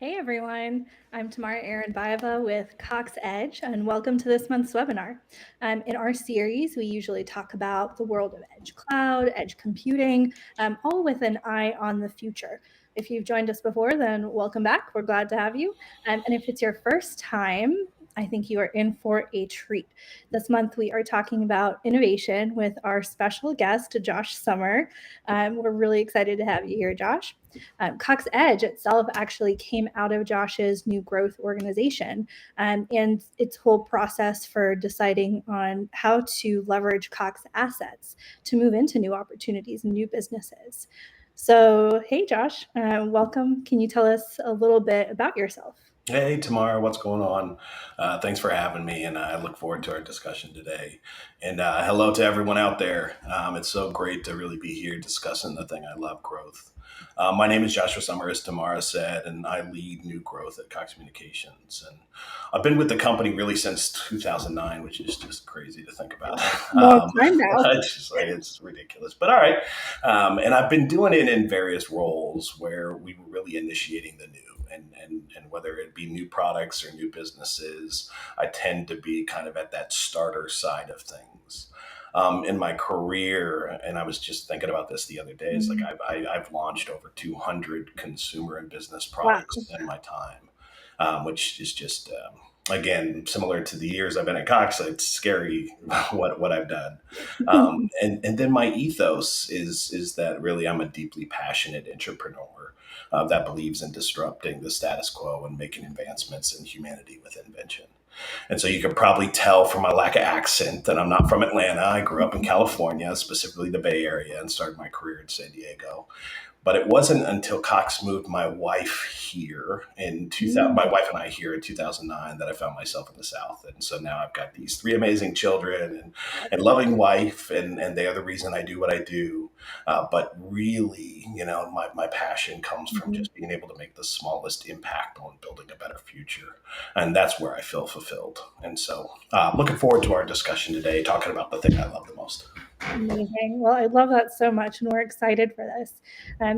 Hey everyone, I'm Tamara Aranbayeva with Cox Edge, and welcome to this month's webinar. In our series, we usually talk about the world of edge cloud, edge computing, all with an eye on the future. If you've joined us before, then welcome back. We're glad to have you. And if it's your first time, I think you are in for a treat. This month, we are talking about innovation with our special guest, Josh Sommer. We're really excited to have you here, Josh. Cox Edge itself actually came out of Josh's new growth organization and its whole process for deciding on how to leverage Cox assets to move into new opportunities and new businesses. So, hey, Josh, welcome. Can you tell us a little bit about yourself? Hey, Tamara, what's going on? Thanks for having me, and I look forward to our discussion today. And hello to everyone out there. It's so great to really be here discussing the thing I love, growth. My name is Joshua Sommer, as Tamara said, and I lead new growth at Cox Communications. And I've been with the company really since 2009, which is just crazy to think about. Long time now. It's just like, it's ridiculous, but all right. And I've been doing it in various roles where we were really initiating the new. And whether it be new products or new businesses, I tend to be kind of at that starter side of things. In my career, and I was just thinking about this the other day, is like I've launched over 200 consumer and business Wow. products in my time, which is just again similar to the years I've been at Cox. It's scary what I've done, and then my ethos is that really I'm a deeply passionate entrepreneur that believes in disrupting the status quo and making advancements in humanity with invention. And so you can probably tell from my lack of accent that I'm not from Atlanta. I grew up in California, specifically the Bay Area, and started my career in San Diego. But it wasn't until Cox moved my wife here in 2000, my wife and I here in 2009, that I found myself in the South. And so now I've got these three amazing children and loving wife, and they are the reason I do what I do. But really, my passion comes from just being able to make the smallest impact on building a better future. And that's where I feel fulfilled. And so looking forward to our discussion today, talking about the thing I love the most. Amazing. Well, I love that so much, and we're excited for this.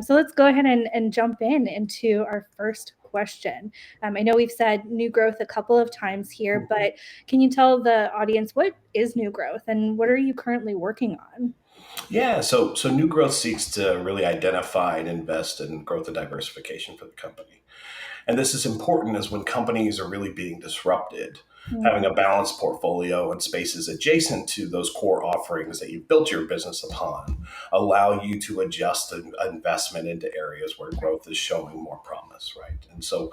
So let's go ahead and jump into our first question. I know we've said new growth a couple of times here, but can you tell the audience what is new growth and what are you currently working on? Yeah, so New Growth seeks to really identify and invest in growth and diversification for the company. And this is important as when companies are really being disrupted, having a balanced portfolio and spaces adjacent to those core offerings that you've built your business upon allow you to adjust investment into areas where growth is showing more promise, right? And so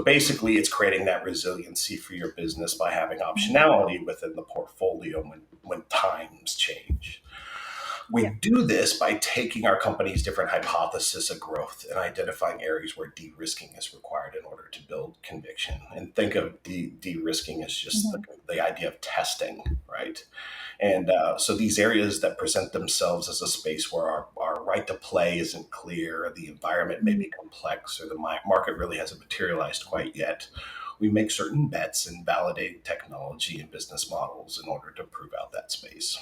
basically it's creating that resiliency for your business by having optionality within the portfolio when times change. We Yeah. do this by taking our company's different hypotheses of growth and identifying areas where de-risking is required in order to build conviction. And think of de-risking as just the idea of testing, right? And so these areas that present themselves as a space where our right to play isn't clear, the environment may be complex, or the market really hasn't materialized quite yet. We make certain bets and validate technology and business models in order to prove out that space.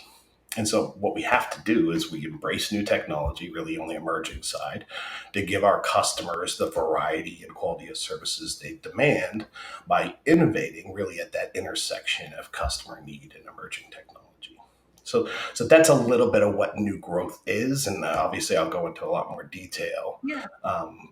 And so, what we have to do is we embrace new technology, really on the emerging side, to give our customers the variety and quality of services they demand by innovating really at that intersection of customer need and emerging technology. So that's a little bit of what new growth is, and obviously I'll go into a lot more detail. Yeah.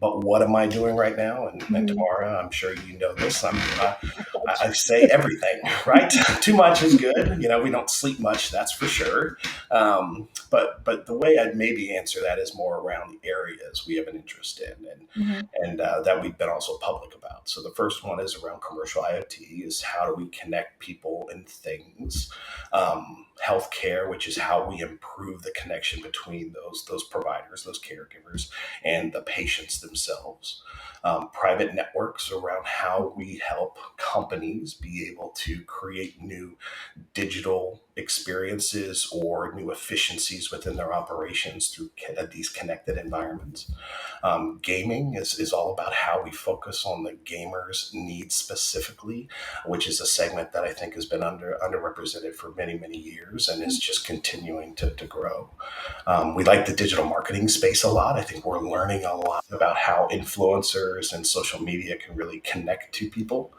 But what am I doing right now? And Mhm. Tamara, I'm sure you know this. I say everything, right? Too much is good. We don't sleep much, that's for sure. But the way I'd maybe answer that is more around the areas we have an interest in, Mhm. and that we've been also public about. So the first one is around commercial IoT, is how do we connect people and things. Healthcare, which is how we improve the connection between those providers, those caregivers, and the patients themselves. Private networks around how we help companies be able to create new digital experiences or new efficiencies within their operations through these connected environments. Gaming is all about how we focus on the gamer's needs specifically, which is a segment that I think has been underrepresented for many, many years and is just continuing to grow. We like the digital marketing space a lot. I think we're learning a lot about how influencers and social media can really connect to people.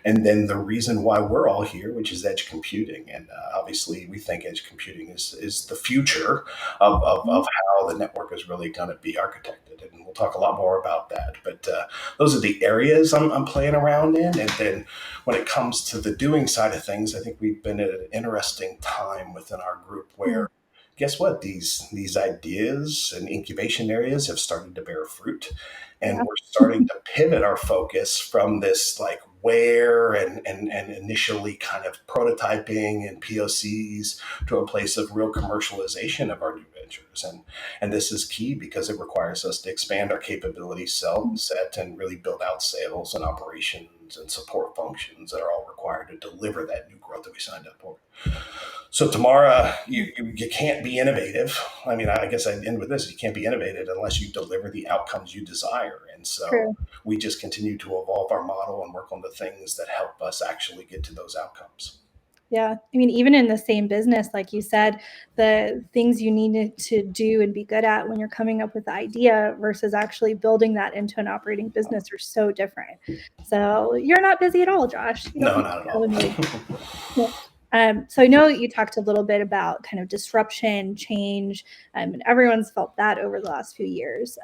And then the reason why we're all here, which is edge computing. And obviously, we think edge computing is the future of how the network is really going to be architected. And we'll talk a lot more about that. But those are the areas I'm playing around in. And then when it comes to the doing side of things, I think we've been at an interesting time within our group where guess what? These ideas and incubation areas have started to bear fruit, and Yeah. we're starting to pivot our focus from this like where and initially kind of prototyping and POCs to a place of real commercialization of our new ventures. And this is key because it requires us to expand our capability set and really build out sales and operations and support functions that are all required to deliver that new growth that we signed up for. So, Tamara, you can't be innovative. I mean, I guess I'd end with this. You can't be innovative unless you deliver the outcomes you desire. And so True. we just continue to evolve our model and work on the things that help us actually get to those outcomes. Yeah. I mean, even in the same business, like you said, the things you need to do and be good at when you're coming up with the idea versus actually building that into an operating business are so different. So you're not busy at all, Josh. You don't No, need to not at tell all. me. Yeah. So I know you talked a little bit about kind of disruption, change, and everyone's felt that over the last few years.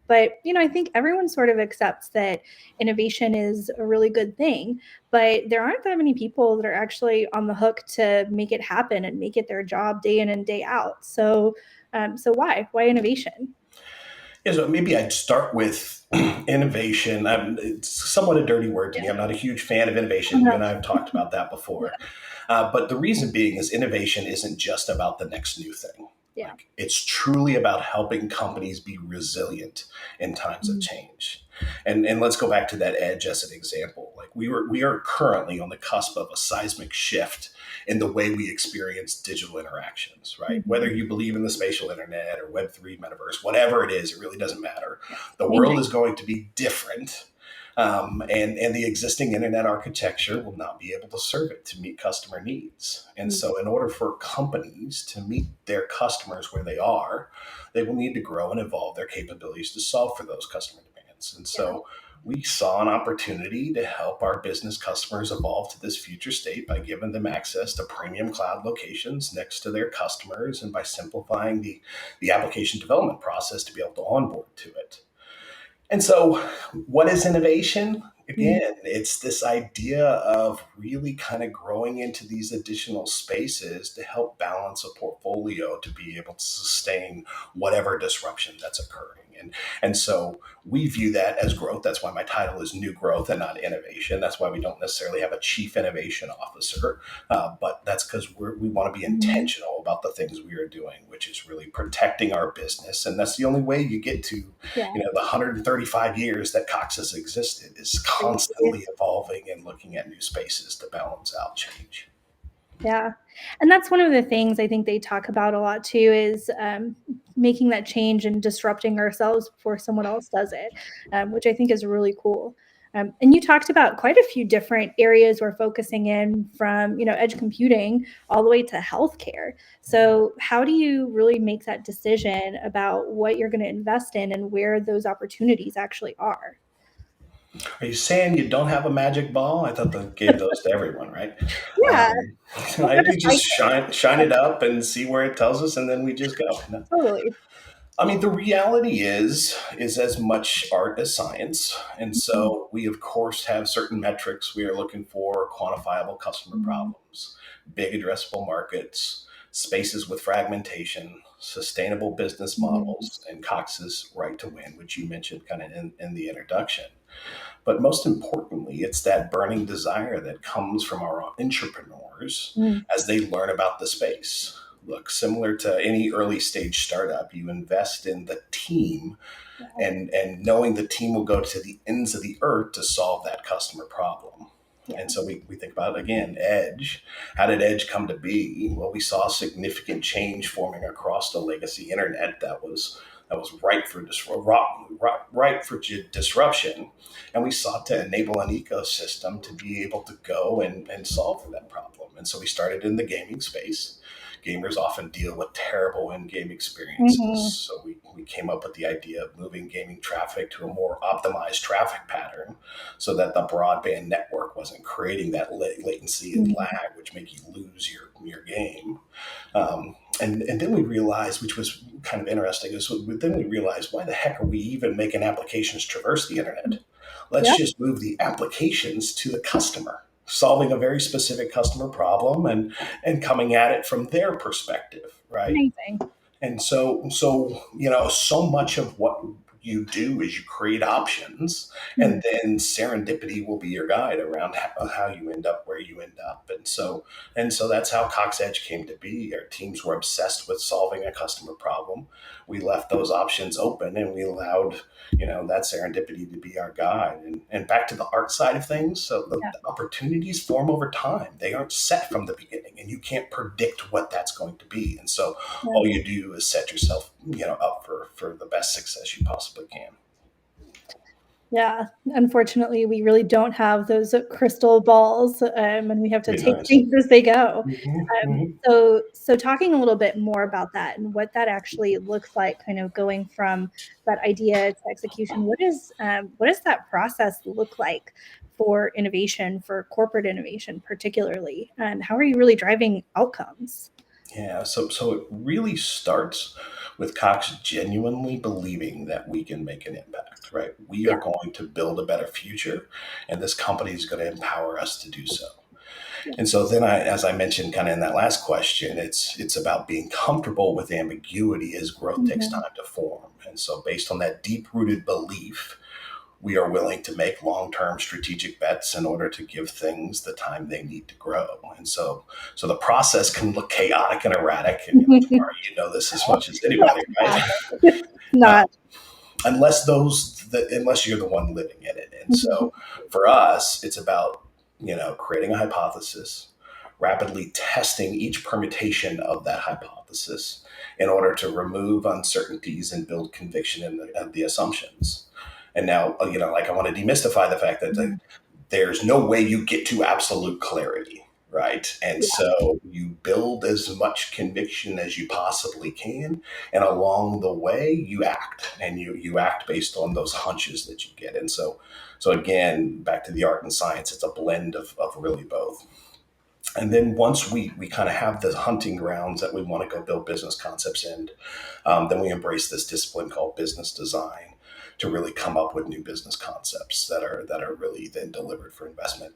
But I think everyone sort of accepts that innovation is a really good thing, but there aren't that many people that are actually on the hook to make it happen and make it their job day in and day out. So why? Why innovation? Yeah, so maybe I'd start with innovation. It's somewhat a dirty word to me. Yeah. I'm not a huge fan of innovation. You Uh-huh. and I have talked about that before. Yeah. But the reason being is innovation isn't just about the next new thing. Yeah. Like it's truly about helping companies be resilient in times of Mhm. change. And let's go back to that edge as an example. Like we are currently on the cusp of a seismic shift in the way we experience digital interactions, right? Whether Mhm. you believe in the spatial internet or Web3 metaverse, whatever it is, it really doesn't matter. Yeah. The world Changing. is going to be different, and the existing internet architecture will not be able to serve it to meet customer needs. And Mhm. so, in order for companies to meet their customers where they are, they will need to grow and evolve their capabilities to solve for those customer demands. And Yeah. so, we saw an opportunity to help our business customers evolve to this future state by giving them access to premium cloud locations next to their customers and by simplifying the application development process to be able to onboard to it. And so, what is innovation? Mhm. Again, it's this idea of really kind of growing into these additional spaces to help balance a portfolio to be able to sustain whatever disruption that's occurring. And so we view that as growth. That's why my title is New Growth and not Innovation. That's why we don't necessarily have a chief innovation officer, but that's because we want to be Mhm. intentional about the things we are doing, which is really protecting our business. And that's the only way you get to Yeah. the 135 years that Cox has existed is Crazy. constantly evolving and looking at new spaces to balance out change. Yeah. And that's one of the things I think they talk about a lot too is making that change and disrupting ourselves before someone else does it, which I think is really cool. And you talked about quite a few different areas we're focusing in from, edge computing all the way to healthcare. So how do you really make that decision about what you're going to invest in and where those opportunities actually are? Are you saying you don't have a magic ball? I thought they gave those to everyone, right? Yeah. Um, Well, we're just we just like shine it up and see where it tells us, and then we just go. No. totally. I mean, the reality is as much art as science, and Mhm. so we of course have certain metrics we are looking for: quantifiable customer Mhm. problems, big addressable markets, spaces with fragmentation, sustainable business Mhm. models, and Cox's right to win, which you mentioned kind of in the introduction. But most importantly, it's that burning desire that comes from our entrepreneurs Mhm. as they learn about the space. Look, similar to any early stage startup, you invest in the team Yeah. and knowing the team will go to the ends of the earth to solve that customer problem. Yeah. And so we think about, again, Edge. How did Edge come to be? Well, we saw significant change forming across the legacy internet that was ripe for disruption, and we sought to enable an ecosystem to be able to go and solve for that problem. And so we started in the gaming space. Gamers often deal with terrible in-game experiences, Hmm. so we came up with the idea of moving gaming traffic to a more optimized traffic pattern so that the broadband network wasn't creating that latency and Hmm. lag, which make you lose your game. And then we realized, which was kind of interesting, is then we realized, why the heck are we even making applications traverse the internet? Let's Yep. just move the applications to the customer, solving a very specific customer problem and coming at it from their perspective, right? Amazing. And so much of what you do is you create options, Mhm. and then serendipity will be your guide around how you end up where you end up. And so that's how Cox Edge came to be. Our teams were obsessed with solving a customer problem. We left those options open, and we allowed that serendipity to be our guide. And back to the art side of things, so the Yeah. opportunities form over time. They aren't set from the beginning, and you can't predict what that's going to be. And so Yeah. all you do is set yourself up for the best success you possibly can. Yeah, unfortunately, we really don't have those crystal balls, and we have to Be take nice. things as they go. Um, Hmm. so talking a little bit more about that and what that actually looks like, kind of going from that idea to execution. What does that process look like for innovation, for corporate innovation, particularly? And how are you really driving outcomes? Yeah, so it really starts with Cox genuinely believing that we can make an impact, right? We Yeah, are going to build a better future, and this company is going to empower us to do so. yeah. And so then as I mentioned kind of in that last question, it's about being comfortable with ambiguity as growth takes Mhm. time to form. And so based on that deep rooted belief, we are willing to make long-term strategic bets in order to give things the time they need to grow. And so the process can look chaotic and erratic. And Tamara, you know this as much as anybody, right? Uh, Not. unless you're the one living in it. And so for us, it's about creating a hypothesis, rapidly testing each permutation of that hypothesis in order to remove uncertainties and build conviction in the assumptions. And now, like, I want to demystify the fact that Mhm. there's no way you get to absolute clarity, right? And Yeah. so you build as much conviction as you possibly can, and along the way you act, and you act based on those hunches that you get. And so again, back to the art and science, it's a blend of really both. And then once we kind of have the hunting grounds that we want to go build business concepts in, then we embrace this discipline called business design to really come up with new business concepts that are really then delivered for investment.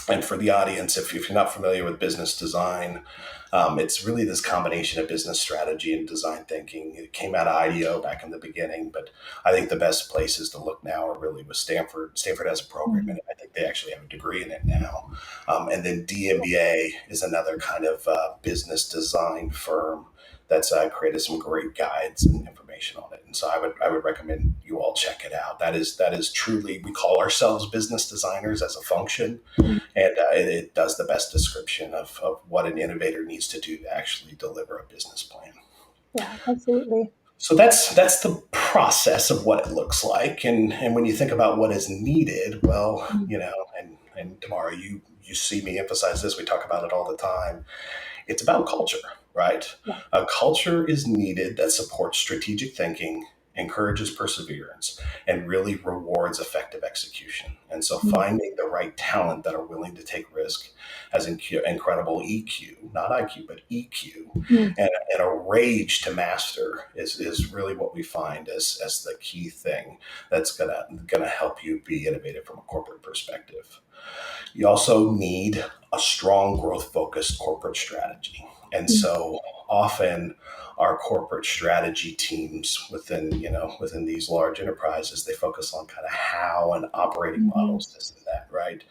And for the audience, if you're not familiar with business design, it's really this combination of business strategy and design thinking. It came out of IDEO back in the beginning, but I think the best places to look now are really with Stanford. Stanford has a program in Mhm. it. I think they actually have a degree in it now. And then DMBA is another kind of business design firm that's created some great guides and information on it. And so I would recommend you all check it out. That is truly, we call ourselves business designers as a function, and it does the best description of what an innovator needs to do to actually deliver a business plan. Yeah, absolutely. So that's the process of what it looks like, and when you think about what is needed, well, Mhm. and Tamara, you see me emphasize this. We talk about it all the time. It's about culture, right? Yeah. A culture is needed that supports strategic thinking, encourages perseverance, and really rewards effective execution. And so Mhm. finding the right talent that are willing to take risk, has incredible EQ, not IQ, but EQ, Mhm. and a rage to master is really what we find as the key thing that's gonna help you be innovative from a corporate perspective. You also need a strong growth focused corporate strategy. And Mhm. so often our corporate strategy teams within these large enterprises, they focus on kind of how and operating Mhm. models, this and that, right?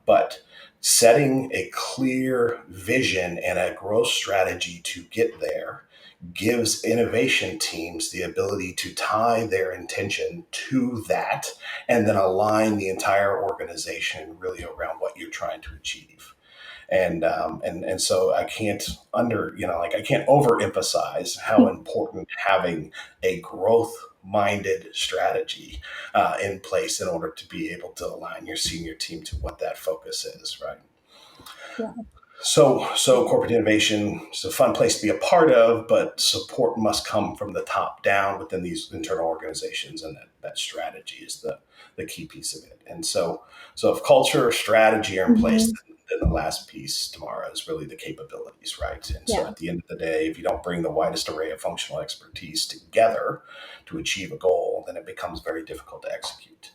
But setting a clear vision and a growth strategy to get there gives innovation teams the ability to tie their intention to that and then align the entire organization really around what you're trying to achieve. And so I can't I can't overemphasize how important having a growth minded strategy in place in order to be able to align your senior team to what that focus is, right? Yeah. So corporate innovation is a fun place to be a part of, but support must come from the top down within these internal organizations, and that strategy is the key piece of it. And so if culture or strategy are in place, Mhm. then the last piece, Tamara, is really the capabilities, right? And so Yeah. at the end of the day, if you don't bring the widest array of functional expertise together to achieve a goal, then it becomes very difficult to execute.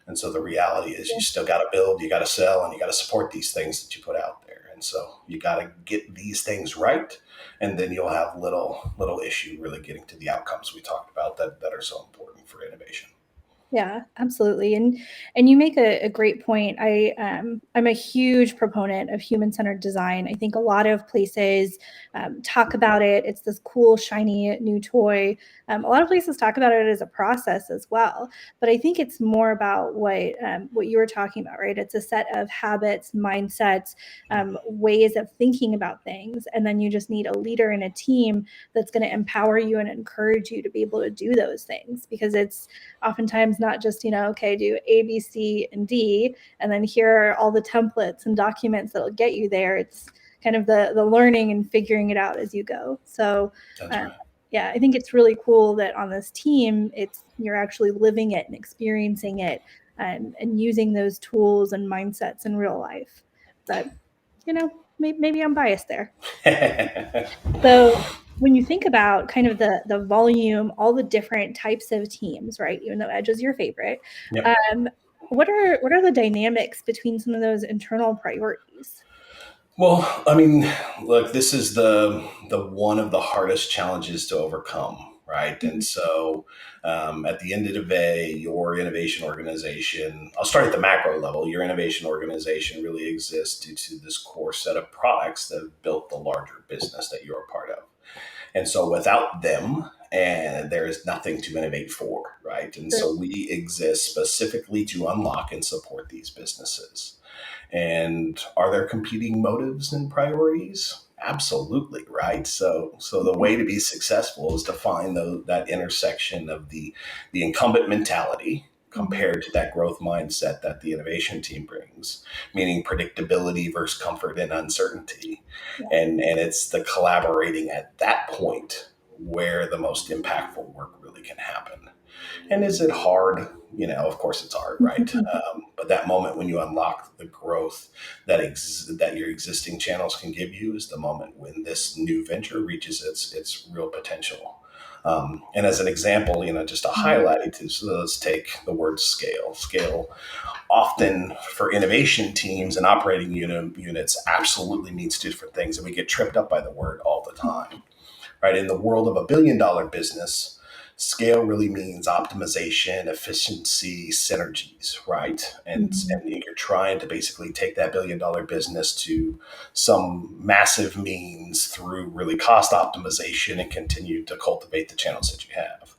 And so the reality is you Yeah. still got to build, you got to sell, and you got to support these things that you put out there. And so you got to get these things right, and then you'll have little issue really getting to the outcomes we talked about that are so important for innovation. Yeah, absolutely. And you make a great point. I'm a huge proponent of human-centered design. I think a lot of places talk about it. It's this cool, shiny new toy. A lot of places talk about it as a process as well. But I think it's more about what you were talking about, right? It's a set of habits, mindsets, ways of thinking about things, and then you just need a leader and a team that's going to empower you and encourage you to be able to do those things, because it's oftentimes not just, okay, do A, B, C, and D, and then here are all the templates and documents that'll get you there. It's kind of the learning and figuring it out as you go. So, That's uh, right. yeah, I think it's really cool that on this team, you're actually living it and experiencing it, and using those tools and mindsets in real life. But maybe I'm biased there. So when you think about kind of the volume, all the different types of teams, right? Even though Edge is your favorite, Yep. um, what are the dynamics between some of those internal priorities? Well, I mean, look, this is the one of the hardest challenges to overcome, right? And Mhm. so, at the end of the day, your innovation organization. I'll start at the macro level. Your innovation organization really exists due to this core set of products that have built the larger business that you're a part of. And so, without them, and there is nothing to innovate for, right? And True. so, we exist specifically to unlock and support these businesses. And are there competing motives and priorities? Absolutely, right? So the way to be successful is to find that intersection of the incumbent mentality Mhm. compared to that growth mindset that the innovation team brings, meaning predictability versus comfort and uncertainty. Yeah. And it's the collaborating at that point where the most impactful work really can happen. And is it hard? Of course it's hard, right? But that moment when you unlock the growth that your existing channels can give you is the moment when this new venture reaches its real potential. And as an example, just to Mhm. highlight it, so let's take the word scale. Scale often for innovation teams and operating units absolutely means two different things, and we get tripped up by the word all the time, right? In the world of $1 billion business, scale really means optimization, efficiency, synergies, right? Mhm. And you're trying to basically take that $1 billion business to some massive means through really cost optimization and continue to cultivate the channels that you have.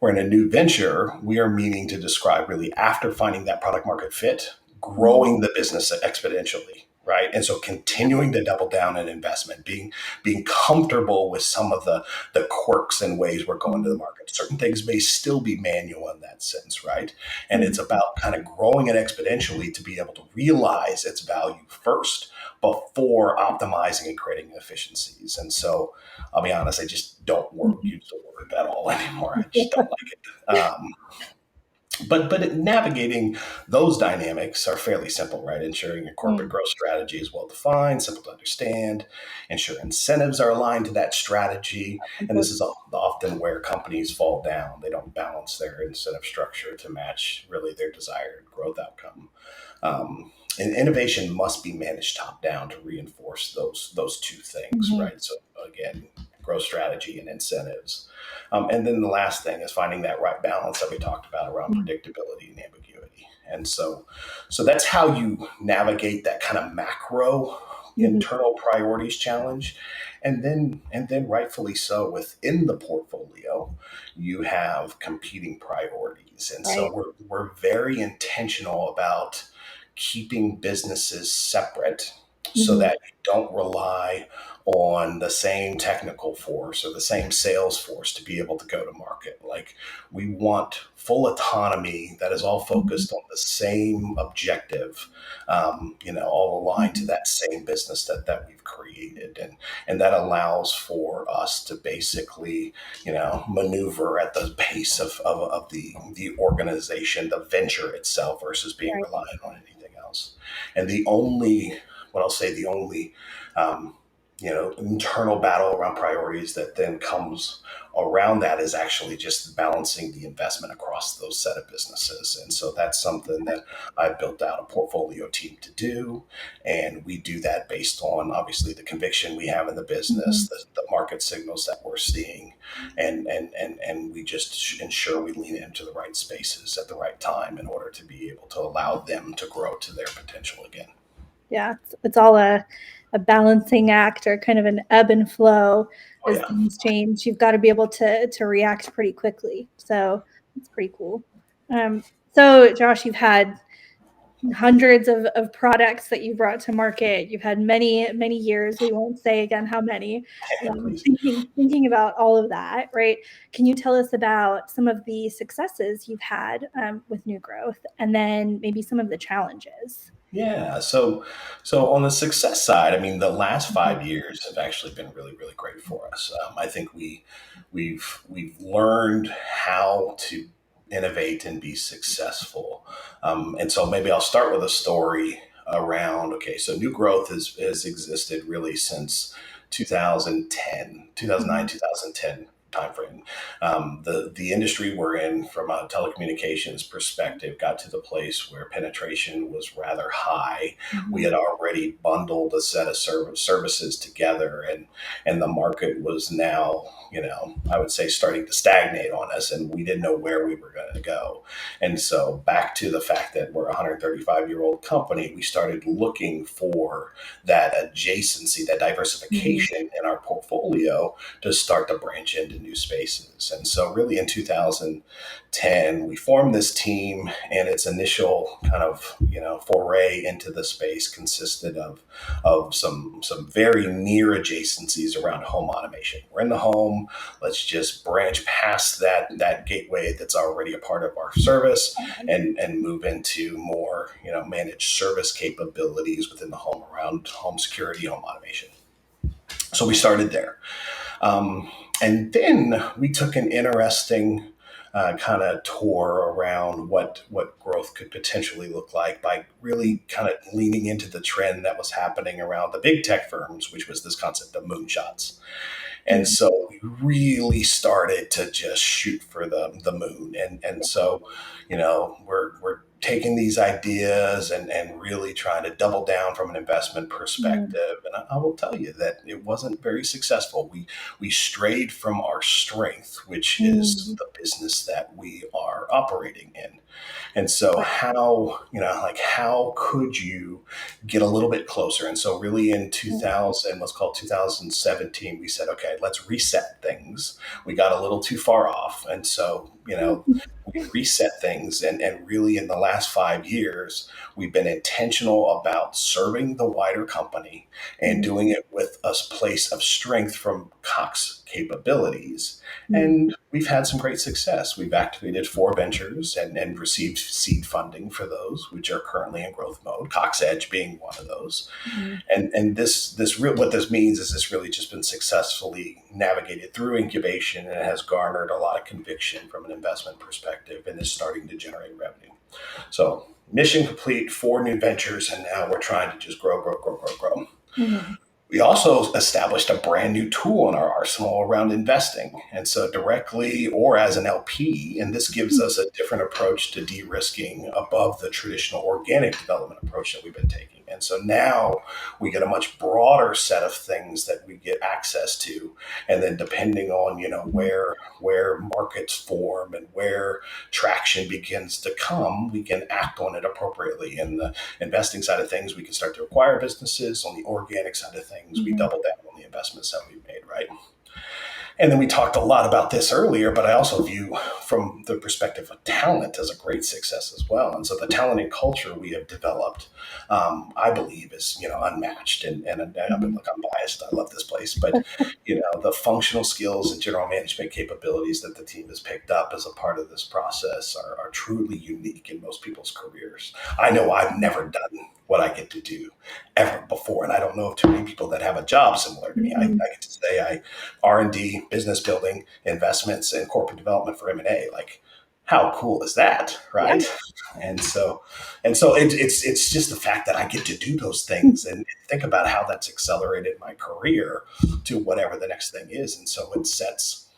Where in a new venture, we are meaning to describe really after finding that product market fit, Mhm. growing the business exponentially, right? And so continuing to double down in investment, being comfortable with some of the quirks and ways we're going to the Mhm. market. Certain things may still be manual in that sense, right? And it's Mhm. about kind of growing it exponentially to be able to realize its value first before optimizing and creating efficiencies. And so I'll be honest, I just don't Mhm. use the word at all anymore. I just don't like it. But navigating those dynamics are fairly simple, right? Ensuring your corporate Mm. growth strategy is well defined, simple to understand, ensure incentives are aligned to that strategy. That's And this important. is often where companies fall down. They don't balance their incentive structure to match really their desired growth outcome. And innovation must be managed top down to reinforce those two things, Mhm. right? So again, growth strategy and incentives. And then the last thing is finding that right balance that we talked about around Mm. predictability and ambiguity. And so that's how you navigate that kind of macro Mhm. internal priorities challenge, and then rightfully so within the portfolio, you have competing priorities. And so Right. we're very intentional about keeping businesses separate so Mhm. that you don't rely on the same technical force or the same sales force to be able to go to market. Like, we want full autonomy that is all Mhm. focused on the same objective, all aligned to Mhm. that same business that we've created. And that allows for us to basically, maneuver at the pace of the organization, the venture itself, versus being Right. reliant on anything else. And the only um, internal battle around priorities that then comes around that is actually just balancing the investment across those set of businesses. And so that's something that I've built out a portfolio team to do. And we do that based on obviously the conviction we have in the Mhm. business, the market signals that we're seeing, and we just ensure we lean into the right spaces at the right time in order to be able to allow them to grow to their potential again. Yeah, it's all a balancing act or kind of an ebb and flow Oh as yeah. things change. You've got to be able to react pretty quickly. So it's pretty cool. Um, so Josh, you've had hundreds of products that you brought to market. You've had many years. We won't say again how many. Please. Thinking about all of that, right? Can you tell us about some of the successes you've had with new growth, and then maybe some of the challenges? Yeah. So on the success side, I mean, the last Mhm. 5 years have actually been really, really great for us. I think we've learned how to innovate and be successful. And so maybe I'll start with a story around. Okay, so new growth has existed really since 2010, 2009, Mhm. 2010 timeframe. The industry we're in, from a telecommunications perspective, got to the place where penetration was rather high. We Mhm. had already bundled a set of services together, and the market was now, I would say, starting to stagnate on us, and we didn't know where we were going to go. And so, back to the fact that we're a 135-year-old company, we started looking for that adjacency, that Mhm. diversification in our portfolio to start to branch into new spaces. And so, really, in 2010, we formed this team, and its initial kind of foray into the space consisted of some very near adjacencies around home automation. We're in the home. Let's just branch past that gateway that's already a part of our service, and move into more managed service capabilities within the home around home security, home automation. So we started there. And then we took an interesting kind of tour around what growth could potentially look like by really kind of leaning into the trend that was happening around the big tech firms, which was this concept of moonshots. And Mhm. so we really started to just shoot for the moon. And so, we're taking these ideas and really trying to double down from an investment Mhm. perspective. And I will tell you that it wasn't very successful. We strayed from our strength, which is Mhm. the business that we are operating in. And so, how could you get a little bit closer? And so, really, in 2000, let's call it 2017, we said, okay, let's reset things. We got a little too far off. And so, we reset things. And really, in the last 5 years, we've been intentional about serving the wider company and Mhm. doing it with a place of strength from Cox capabilities. Mhm. And we've had some great success. We've activated 4 ventures and received seed funding for those, which are currently in growth mode, Cox Edge being one of those. Mhm. And this real what this means is this really just been successfully navigated through incubation, and it has garnered a lot of conviction from an investment perspective and is starting to generate revenue. So, mission complete, 4 new ventures, and now we're trying to just grow, grow, grow, grow, grow. Mhm. We also established a brand new tool in our arsenal around investing. And so, directly or as an LP, and this gives us a different approach to de risking above the traditional organic development approach that we've been taking. And so now we get a much broader set of things that we get access to. And then depending on, where markets form and where traction begins to come, we can act on it appropriately. In the investing side of things, we can start to acquire businesses. On the organic side of things, we double down on the investments that we've made, right? And then we talked a lot about this earlier, but I also view from the perspective of talent as a great success as well. And so the talent and culture we have developed, I believe, is unmatched. And look, I'm biased. I love this place, but the functional skills and general management capabilities that the team has picked up as a part of this process are truly unique in most people's careers. I know I've never done what I get to do ever before, and I don't know of too many people that have a job similar to me. I get to say I R&D, business building, investments, and corporate development for M&A. Like, how cool is that, right? Yeah. And so it's just the fact that I get to do those things and think about how that's accelerated my career to whatever the next thing is. And so it sets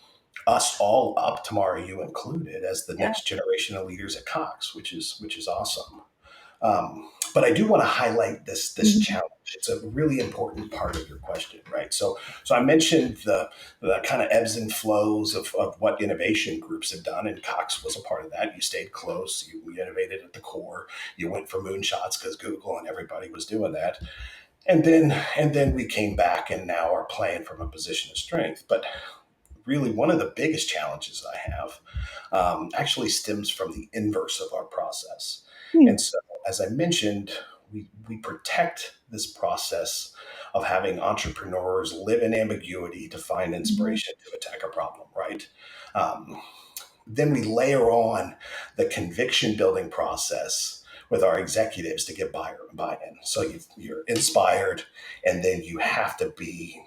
us all up, Tamara, you included, as the next generation of leaders at Cox, which is awesome. But I do want to highlight this challenge. It's a really important part of your question, right? So I mentioned the kind of ebbs and flows of what innovation groups have done, and Cox was a part of that. You stayed close, you innovated at the core, you went for moonshots because Google and everybody was doing that. And then we came back and now are playing from a position of strength. But really, one of the biggest challenges I have actually stems from the inverse of our process. And so, as I mentioned, we protect this process of having entrepreneurs live in ambiguity to find inspiration to attack a problem, right? Then we layer on the conviction building process with our executives to get buy-in. So you're inspired, and then you have to be,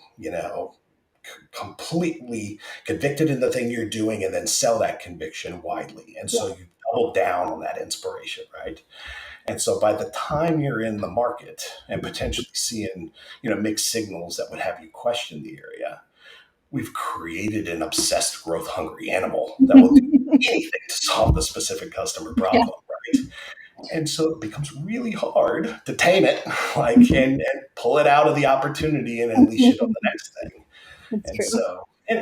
completely convicted in the thing you're doing and then sell that conviction widely. And so you double down on that inspiration, right? And so by the time you're in the market and potentially seeing, mixed signals that would have you question the area, we've created an obsessed growth hungry animal that will do anything to solve the specific customer problem, right? And so it becomes really hard to tame it, and pull it out of the opportunity and unleash it on the next thing. That's And true. so, and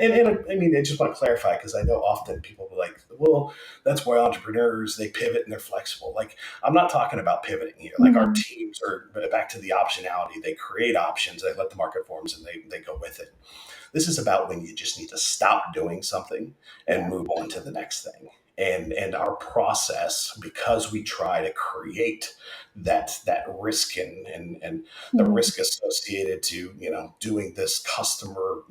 I mean, I just want to clarify because I know often people are like, well, that's where entrepreneurs, they pivot and they're flexible. Like, I'm not talking about pivoting here. Like, our teams are back to the optionality. They create options, they let the market forms, and they go with it. This is about when you just need to stop doing something and move on to the next thing. And our process, because we try to create that risk and the risk associated to doing this customer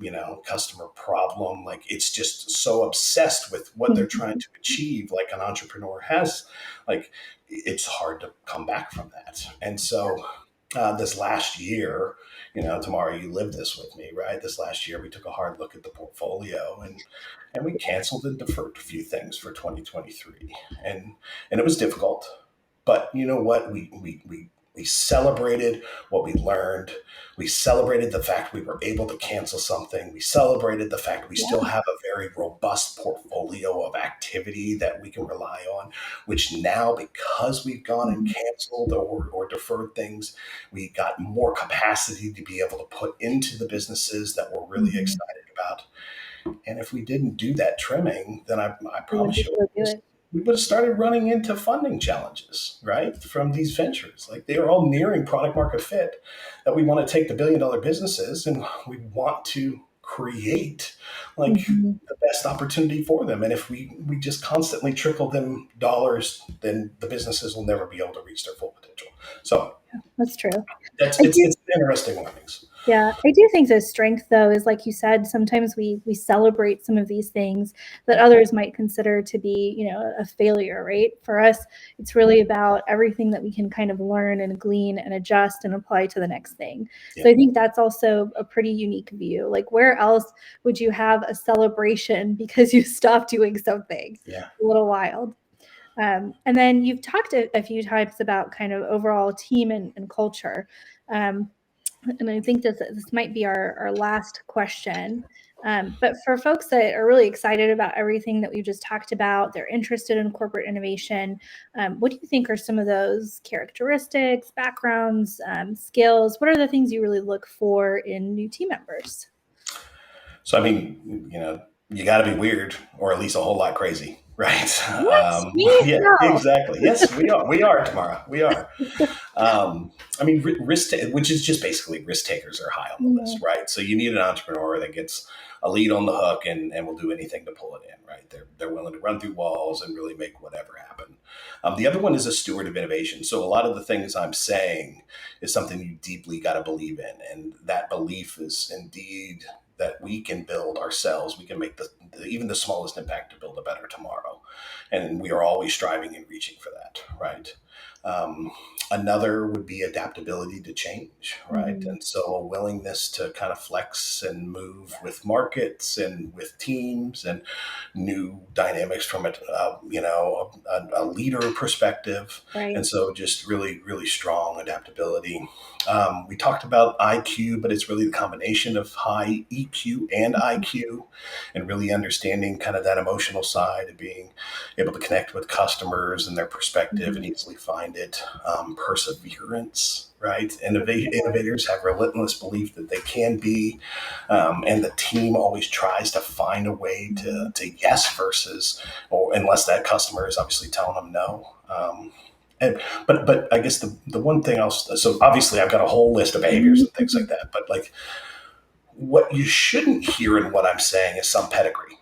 problem, like, it's just so obsessed with what they're trying to achieve, like an entrepreneur has, like, it's hard to come back from that. And so this last year, Tamara, you lived this with me, right? This last year, we took a hard look at the portfolio and we canceled and deferred a few things for 2023, and it was difficult. But you know what? We celebrated what we learned. We celebrated the fact we were able to cancel something. We celebrated the fact we still have a very robust portfolio of activity that we can rely on, which now, because we've gone and canceled or deferred things, we got more capacity to be able to put into the businesses that we're really excited about. And if we didn't do that trimming, then I promise you, we would have started running into funding challenges, right, from these ventures. Like, they are all nearing product market fit, that we want to take the billion-dollar businesses and we want to create, like, the best opportunity for them. And if we just constantly trickle them dollars, then the businesses will never be able to reach their full potential. So that's true. It's interesting learnings. Yeah, I do think the strength, though, is, like you said, sometimes we celebrate some of these things that others might consider to be, a failure, right? For us, it's really about everything that we can kind of learn and glean and adjust and apply to the next thing. Yeah. So I think that's also a pretty unique view. Like, where else would you have a celebration because you stopped doing something? Yeah. A little wild. And then you've talked a few times about kind of overall team and culture. And I think this might be our last question. But for folks that are really excited about everything that we just talked about, they're interested in corporate innovation, what do you think are some of those characteristics, backgrounds, skills? What are the things you really look for in new team members? So, I mean, you got to be weird or at least a whole lot crazy, right? What? Me? Yeah, No. exactly. Yes, we are. We are, Tamara. We are. I mean, which is just basically risk takers are high on the list, Mhm. right? So you need an entrepreneur that gets a lead on the hook and will do anything to pull it in, right? They're willing to run through walls and really make whatever happen. The other one is a steward of innovation. So a lot of the things I'm saying is something you deeply got to believe in, and that belief is indeed that we can build ourselves. We can make even the smallest impact to build a better tomorrow, and we are always striving and reaching for that, right? Um, Another would be adaptability to change, right? Mhm. And so a willingness to kind of flex and move with markets and with teams and new dynamics from it, a leader perspective. And Right. so just really, really strong adaptability. We talked about IQ, but it's really the combination of high EQ and IQ and really understanding kind of that emotional side of being able to connect with customers and their perspective and Mhm. easily find it. Perseverance, right? Innovators have relentless belief that they can be, and the team always tries to find a way Mhm. to yes versus, or unless that customer is obviously telling them no. But I guess the one thing else, so obviously I've got a whole list of behaviors and things like Mhm. that, but like what you shouldn't hear in what I'm saying is some pedigree.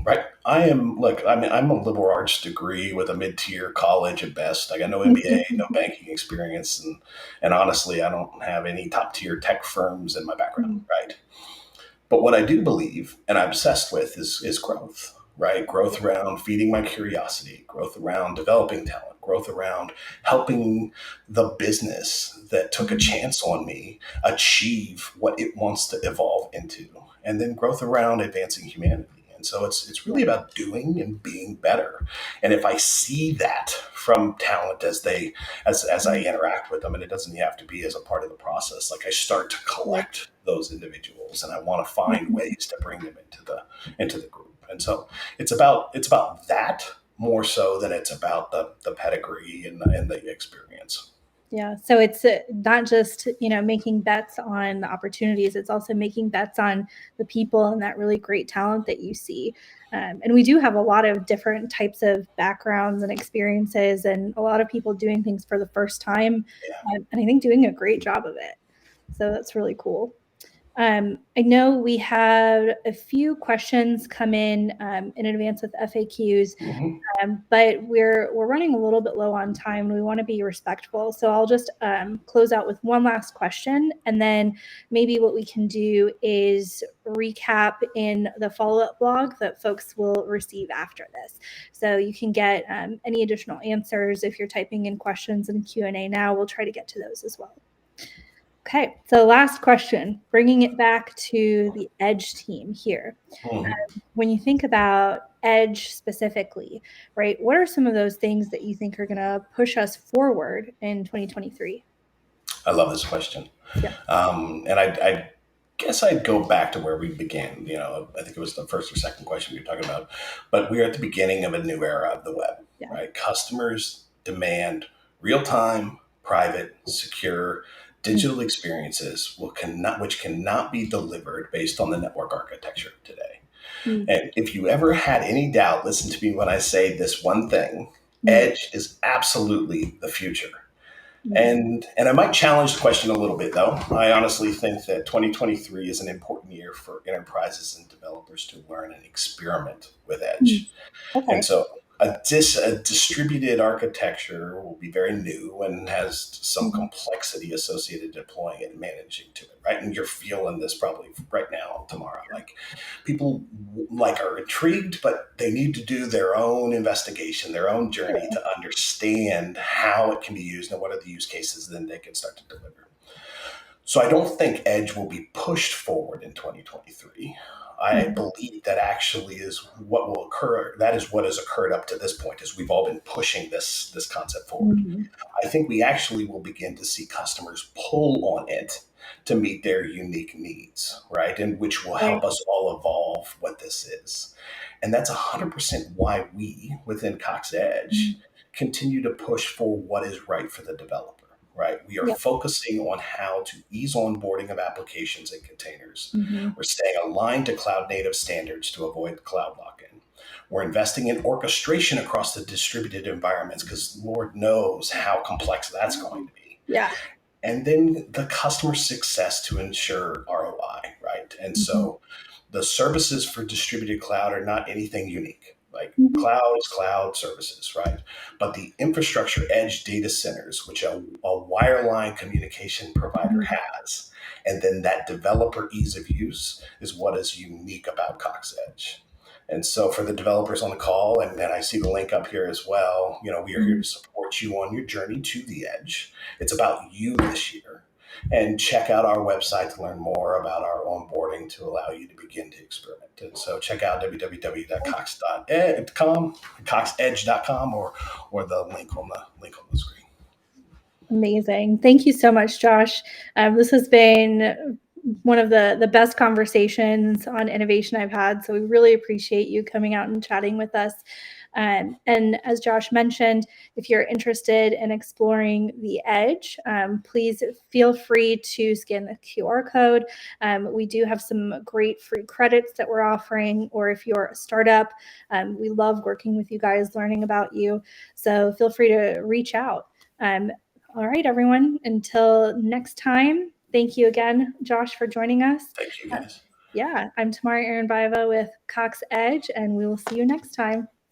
Right. I'm a liberal arts degree with a mid-tier college at best. I got no MBA, no banking experience, and honestly, I don't have any top-tier tech firms in my background, Mhm. right? But what I do believe and I'm obsessed with is growth, right? Growth around feeding my curiosity, growth around developing talent, growth around helping the business that took a Mhm. chance on me achieve what it wants to evolve into, and then growth around advancing humanity. And so it's really Yeah. about doing and being better. And if I see that from talent as I Mhm. interact with them, and it doesn't have to be as a part of the process, like I start to Good. collect those individuals and I want to find Mhm. ways to bring them into the group. And so it's about that more so than it's about the pedigree and the experience. Yeah. So it's not just, making bets on the opportunities, it's also making bets on the people and that really great talent that you see. And we do have a lot of different types of backgrounds and experiences, and a lot of people doing things for the first time, Yeah. and I think doing a great job of it. So that's really cool. I know we had a few questions come in advance with FAQs, Mhm. but we're running a little bit low on time. We want to be respectful, so I'll just close out with one last question, and then maybe what we can do is recap in the follow-up blog that folks will receive after this. So you can get any additional answers if you're typing in questions in Q&A now. We'll try to get to those as well. Okay, so last question, bringing it back to the Edge team here. Mhm. When you think about Edge specifically, right, what are some of those things that you think are going to push us forward in 2023? I love this question. Yeah. And I guess I'd go back to where we began. I think it was the first or second question we were talking about, but we're at the beginning of a new era of the web, Yeah. right? Customers demand real time, private, secure Mm. digital experiences which cannot be delivered based on the network architecture today. Mm. And if you ever had any doubt, listen to me when I say this one thing: Mm. Edge is absolutely the future. Mhm. And I might challenge the question a little bit, though. I honestly think that 2023 is an important year for enterprises and developers to learn and experiment with Mm. Edge. And Okay. so a distributed architecture will be very new and has some Mhm. complexity associated deploying it and managing to it, right? And you're feeling this probably right now, tomorrow. Like people like are intrigued, but they need to do their own investigation, their own journey Sure. to understand how it can be used and what are the use cases, then they can start to deliver. So I don't think Edge will be pushed forward in 2023. I Mhm. believe that actually is what will occur. That is what has occurred up to this point, is we've all been pushing this concept forward. Mhm. I think we actually will begin to see customers pull on it to meet their unique needs, right? And which will help us all evolve what this is. And that's 100% why we within Cox Edge continue to push for what is right for the developer, right? We are Yep. focusing on how to ease onboarding of applications and containers. Mhm. We're staying aligned to cloud native standards to avoid cloud lock-in. We're investing in orchestration across the distributed environments because Lord knows how complex that's going to be. Yeah. And then the customer success to ensure ROI, right? And so the services for distributed cloud are not anything unique. Like cloud is cloud services, right? But the infrastructure edge data centers, which a wireline communication provider has, and then that developer ease of use is what is unique about Cox Edge. And so for the developers on the call, and I see the link up here as well, we are here to support you on your journey to the edge. It's about you this year. And check out our website to learn more about our onboarding to allow you to begin to experiment. And so check out www.cox.com, coxedge.com, or the link on the screen. Amazing. Thank you so much, Josh. This has been one of the best conversations on innovation I've had. So we really appreciate you coming out and chatting with us. And as Josh mentioned, if you're interested in exploring the edge, please feel free to scan the QR code. We do have some great free credits that we're offering, or if you're a startup, we love working with you guys, learning about you. So feel free to reach out. All right, everyone, until next time, thank you again, Josh, for joining us. Thank you, guys. Yeah, I'm Tamara Aranbayeva with Cox Edge, and we will see you next time.